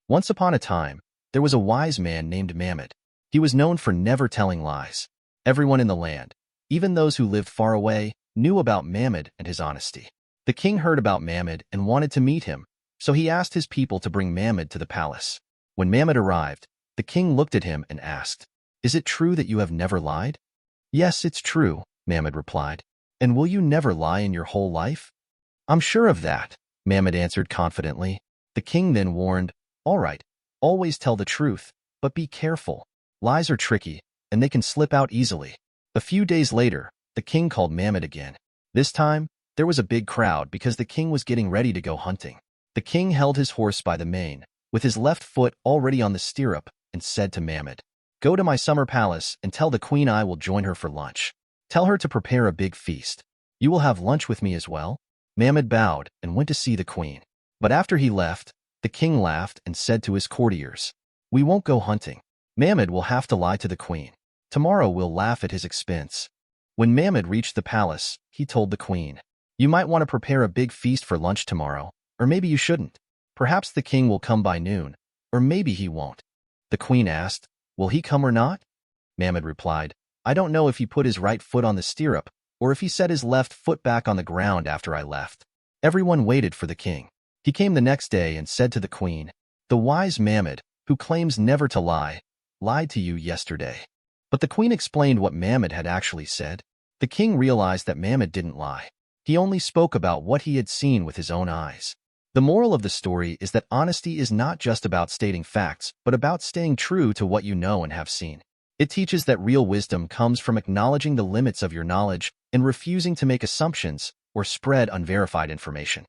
Once upon a time, there was a wise man named Mamad. He was known for never telling lies. Everyone in the land, even those who lived far away, knew about Mamad and his honesty. The king heard about Mamad and wanted to meet him, so he asked his people to bring Mamad to the palace. When Mamad arrived, the king looked at him and asked, "Is it true that you have never lied?" "Yes, it's true," Mamad replied. "And will you never lie in your whole life?" "I'm sure of that," Mamad answered confidently. The king then warned, "All right, always tell the truth, but be careful. Lies are tricky, and they can slip out easily." A few days later, the king called Mamad again. This time, there was a big crowd because the king was getting ready to go hunting. The king held his horse by the mane, with his left foot already on the stirrup, and said to Mamad, "Go to my summer palace and tell the queen I will join her for lunch. Tell her to prepare a big feast. You will have lunch with me as well." Mamad bowed and went to see the queen. But after he left, the king laughed and said to his courtiers, "We won't go hunting. Mamad will have to lie to the queen. Tomorrow we'll laugh at his expense." When Mamad reached the palace, he told the queen, "You might want to prepare a big feast for lunch tomorrow, or maybe you shouldn't. Perhaps the king will come by noon, or maybe he won't." The queen asked, "Will he come or not?" Mamad replied, "I don't know if he put his right foot on the stirrup, or if he set his left foot back on the ground after I left." Everyone waited for the king. He came the next day and said to the queen, "The wise Mamad, who claims never to lie, lied to you yesterday." But the queen explained what Mamad had actually said. The king realized that Mamad didn't lie. He only spoke about what he had seen with his own eyes. The moral of the story is that honesty is not just about stating facts, but about staying true to what you know and have seen. It teaches that real wisdom comes from acknowledging the limits of your knowledge and refusing to make assumptions or spread unverified information.